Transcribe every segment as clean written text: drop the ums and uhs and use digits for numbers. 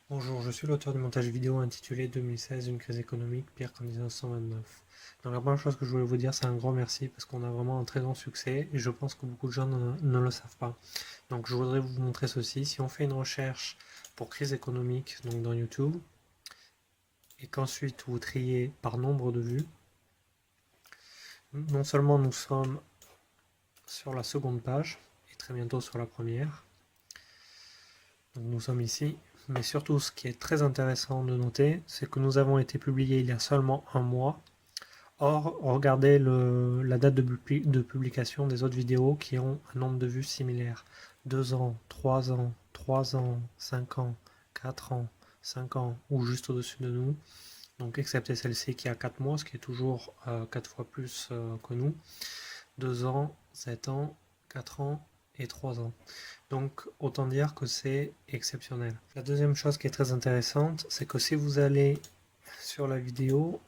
Bonjour, je suis l'auteur du montage vidéo intitulé 2016, une crise économique pire qu'en 1929. Donc la première chose que je voulais vous dire, c'est un grand merci parce qu'on a vraiment un très grand succès et je pense que beaucoup de gens ne le savent pas. Donc je voudrais vous montrer ceci. Si on fait une recherche pour crise économique donc dans YouTube et qu'ensuite vous triez par nombre de vues, non seulement nous sommes sur la seconde page et très bientôt sur la première, donc nous sommes ici, mais surtout ce qui est très intéressant de noter, c'est que nous avons été publiés il y a seulement un mois. Or, regardez la date de publication des autres vidéos qui ont un nombre de vues similaire. 2 ans, 3 ans, 3 ans, 5 ans, 4 ans, 5 ans, ou juste au-dessus de nous. Donc, excepté celle-ci qui a 4 mois, ce qui est toujours 4 fois plus que nous. 2 ans, 7 ans, 4 ans et 3 ans. Donc, autant dire que c'est exceptionnel. La deuxième chose qui est très intéressante, c'est que si vous allez sur la vidéo,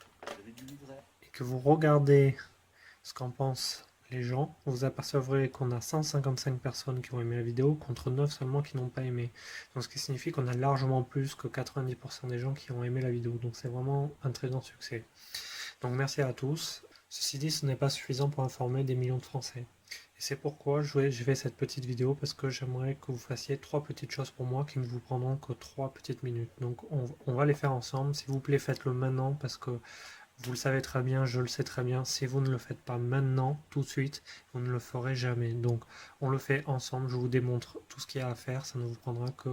et que vous regardez ce qu'en pensent les gens, vous apercevrez qu'on a 155 personnes qui ont aimé la vidéo contre 9 seulement qui n'ont pas aimé. Donc ce qui signifie qu'on a largement plus que 90% des gens qui ont aimé la vidéo. Donc c'est vraiment un très grand succès. Donc merci à tous. Ceci dit, ce n'est pas suffisant pour informer des millions de Français. Et c'est pourquoi je fais cette petite vidéo parce que j'aimerais que vous fassiez 3 petites choses pour moi qui ne vous prendront que 3 petites minutes. Donc on va les faire ensemble. S'il vous plaît, faites-le maintenant parce que vous le savez très bien, je le sais très bien, si vous ne le faites pas maintenant, tout de suite, vous ne le ferez jamais. Donc on le fait ensemble, je vous démontre tout ce qu'il y a à faire, ça ne vous prendra que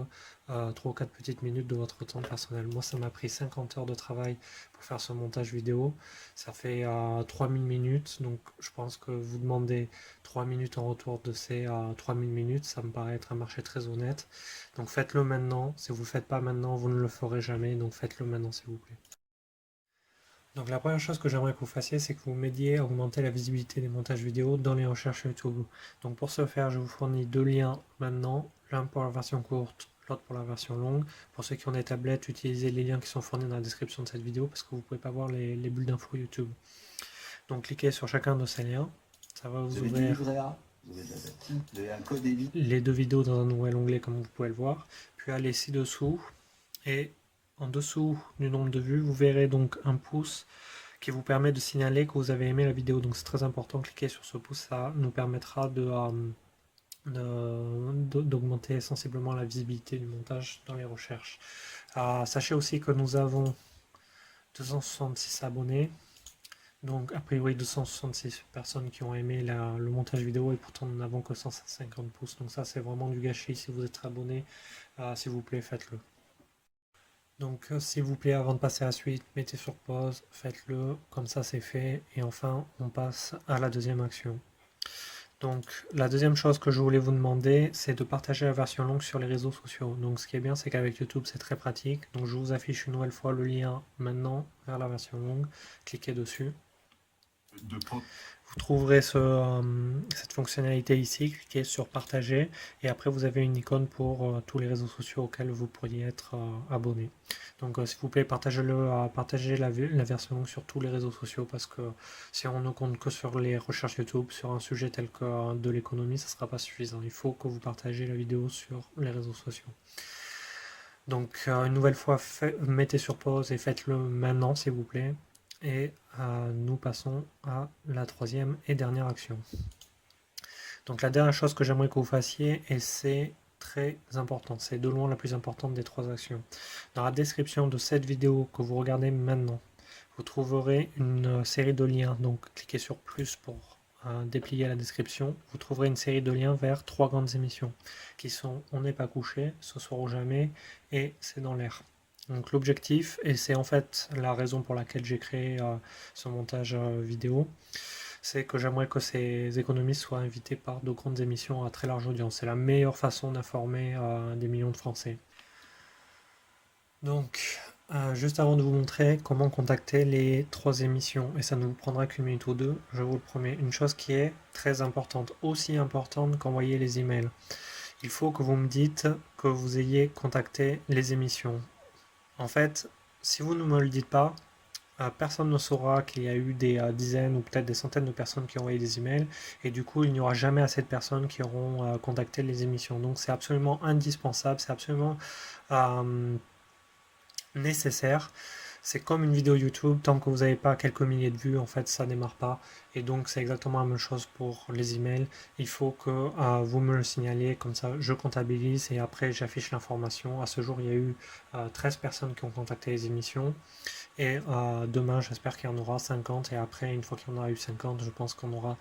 3 ou 4 petites minutes de votre temps personnel. Moi ça m'a pris 50 heures de travail pour faire ce montage vidéo, ça fait 3000 minutes, donc je pense que vous demandez 3 minutes en retour de ces 3000 minutes, ça me paraît être un marché très honnête. Donc faites-le maintenant, si vous ne le faites pas maintenant, vous ne le ferez jamais, donc faites-le maintenant s'il vous plaît. Donc la première chose que j'aimerais que vous fassiez, c'est que vous m'aidiez à augmenter la visibilité des montages vidéo dans les recherches YouTube. Donc pour ce faire, je vous fournis deux liens maintenant, l'un pour la version courte, l'autre pour la version longue. Pour ceux qui ont des tablettes, utilisez les liens qui sont fournis dans la description de cette vidéo parce que vous ne pouvez pas voir les bulles d'infos YouTube. Donc cliquez sur chacun de ces liens, ça va vous ouvrir les deux vidéos dans un nouvel onglet comme vous pouvez le voir. Puis allez ci-dessous et en dessous du nombre de vues, vous verrez donc un pouce qui vous permet de signaler que vous avez aimé la vidéo. Donc c'est très important, cliquez sur ce pouce, ça nous permettra d'augmenter sensiblement la visibilité du montage dans les recherches. Sachez aussi que nous avons 266 abonnés, donc a priori 266 personnes qui ont aimé le montage vidéo et pourtant nous n'avons que 150 pouces. Donc ça c'est vraiment du gâchis. Si vous êtes abonné, s'il vous plaît faites-le. Donc s'il vous plaît, avant de passer à la suite, mettez sur pause, faites-le, comme ça c'est fait, et enfin on passe à la deuxième action. Donc la deuxième chose que je voulais vous demander, c'est de partager la version longue sur les réseaux sociaux. Donc ce qui est bien, c'est qu'avec YouTube c'est très pratique. Donc je vous affiche une nouvelle fois le lien maintenant vers la version longue, cliquez dessus. Vous trouverez cette fonctionnalité ici, cliquez sur partager et après vous avez une icône pour tous les réseaux sociaux auxquels vous pourriez être abonné. Donc s'il vous plaît, partagez la version longue sur tous les réseaux sociaux parce que si on ne compte que sur les recherches YouTube sur un sujet tel que de l'économie, ça ne sera pas suffisant. Il faut que vous partagez la vidéo sur les réseaux sociaux. Donc une nouvelle fois, mettez sur pause et faites-le maintenant s'il vous plaît. Et nous passons à la troisième et dernière action. Donc la dernière chose que j'aimerais que vous fassiez, et c'est très important, c'est de loin la plus importante des trois actions. Dans la description de cette vidéo que vous regardez maintenant, vous trouverez une série de liens. Donc cliquez sur plus pour déplier la description. Vous trouverez une série de liens vers trois grandes émissions qui sont On n'est pas couché, Ce soir ou jamais et C'est dans l'air. Donc l'objectif, et c'est en fait la raison pour laquelle j'ai créé ce montage vidéo, c'est que j'aimerais que ces économistes soient invités par de grandes émissions à très large audience. C'est la meilleure façon d'informer des millions de Français. Donc, juste avant de vous montrer comment contacter les trois émissions, et ça ne vous prendra qu'une minute ou deux, je vous le promets, une chose qui est très importante, aussi importante qu'envoyer les emails. Il faut que vous me dites que vous ayez contacté les émissions. En fait, si vous ne me le dites pas, personne ne saura qu'il y a eu des dizaines ou peut-être des centaines de personnes qui ont envoyé des emails et du coup il n'y aura jamais assez de personnes qui auront contacté les émissions. Donc c'est absolument indispensable, c'est absolument nécessaire. C'est comme une vidéo YouTube, tant que vous n'avez pas quelques milliers de vues, en fait, ça démarre pas. Et donc, c'est exactement la même chose pour les emails. Il faut que vous me le signaliez, comme ça, je comptabilise et après, j'affiche l'information. À ce jour, il y a eu 13 personnes qui ont contacté les émissions. Et demain, j'espère qu'il y en aura 50. Et après, une fois qu'il y en aura eu 50, je pense qu'on aura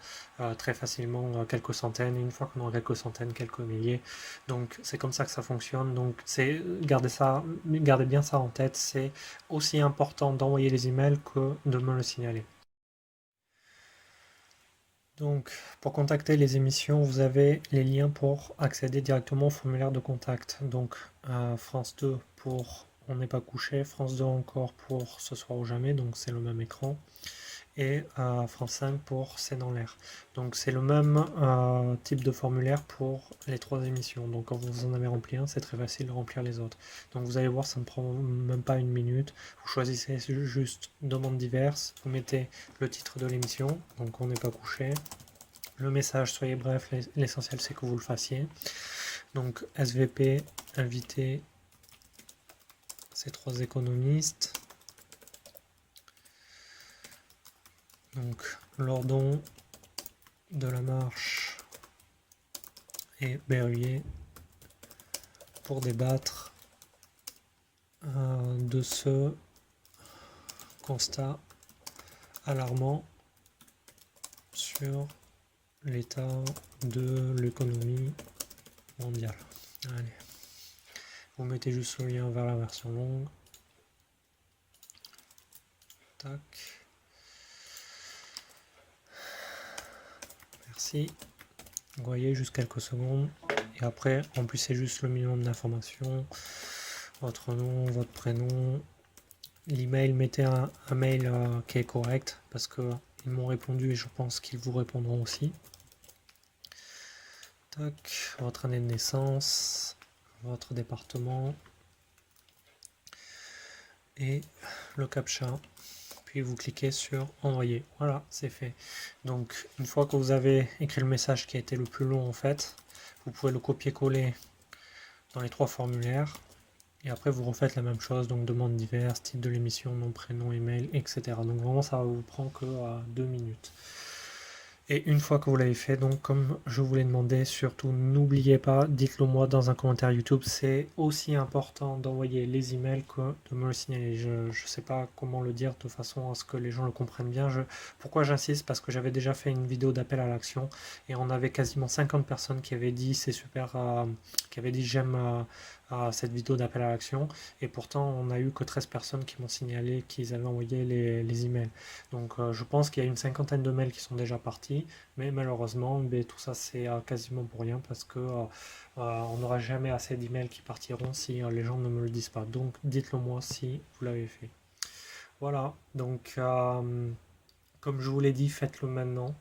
très facilement quelques centaines. Et une fois qu'on aura quelques centaines, quelques milliers. Donc, c'est comme ça que ça fonctionne. Donc, gardez bien ça en tête. C'est aussi important d'envoyer les emails que de me le signaler. Donc, pour contacter les émissions, vous avez les liens pour accéder directement au formulaire de contact. Donc, France 2 pour On n'est pas couché, France 2 encore pour Ce soir ou jamais, donc c'est le même écran, et France 5 pour C'est dans l'air. Donc, c'est le même type de formulaire pour les trois émissions. Donc, quand vous en avez rempli un, c'est très facile de remplir les autres. Donc, vous allez voir, ça ne prend même pas une minute. Vous choisissez juste Demande diverses, vous mettez le titre de l'émission, donc On n'est pas couché. Le message, soyez bref, l'essentiel c'est que vous le fassiez. Donc SVP, invité ces trois économistes. Donc Lordon, Delamarche et Berruyer pour débattre de ce constat alarmant sur l'état de l'économie mondiale. Allez. Vous mettez juste le lien vers la version longue. Tac. Merci. Vous voyez, juste quelques secondes. Et après, remplissez juste le minimum d'informations. Votre nom, votre prénom. L'email, mettez un mail qui est correct parce qu'ils m'ont répondu et je pense qu'ils vous répondront aussi. Tac. Votre année de naissance, votre département et le captcha. Puis vous cliquez sur envoyer. Voilà, c'est fait. Donc une fois que vous avez écrit le message qui a été le plus long en fait, vous pouvez le copier-coller dans les trois formulaires. Et après vous refaites la même chose, donc demande diverses, titre de l'émission, nom, prénom, email, etc. Donc vraiment ça vous prend que 2 minutes. Et une fois que vous l'avez fait, donc comme je vous l'ai demandé, surtout n'oubliez pas, dites-le moi dans un commentaire YouTube, c'est aussi important d'envoyer les emails que de me le signaler. Je ne sais pas comment le dire de façon à ce que les gens le comprennent bien. Pourquoi j'insiste? Parce que j'avais déjà fait une vidéo d'appel à l'action et on avait quasiment 50 personnes qui avaient dit c'est super, qui avaient dit j'aime cette vidéo d'appel à l'action et pourtant on n'a eu que 13 personnes qui m'ont signalé qu'ils avaient envoyé les emails. Donc je pense qu'il y a une cinquantaine de mails qui sont déjà partis, mais malheureusement tout ça c'est quasiment pour rien parce que on n'aura jamais assez d'emails qui partiront si les gens ne me le disent pas. Donc dites-le moi si vous l'avez fait. Voilà, donc comme je vous l'ai dit, faites-le maintenant.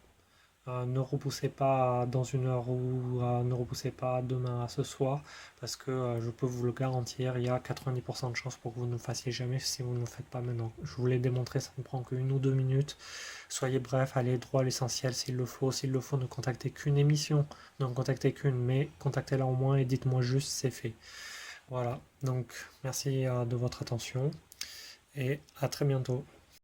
Ne repoussez pas dans une heure ou ne repoussez pas demain à ce soir parce que je peux vous le garantir, il y a 90% de chances pour que vous ne le fassiez jamais si vous ne le faites pas maintenant. Je vous l'ai démontré, ça ne prend qu'une ou 2 minutes. Soyez bref, allez droit à l'essentiel s'il le faut. S'il le faut, ne contactez qu'une émission, ne contactez qu'une, mais contactez-la au moins et dites-moi juste c'est fait. Voilà, donc merci de votre attention et à très bientôt.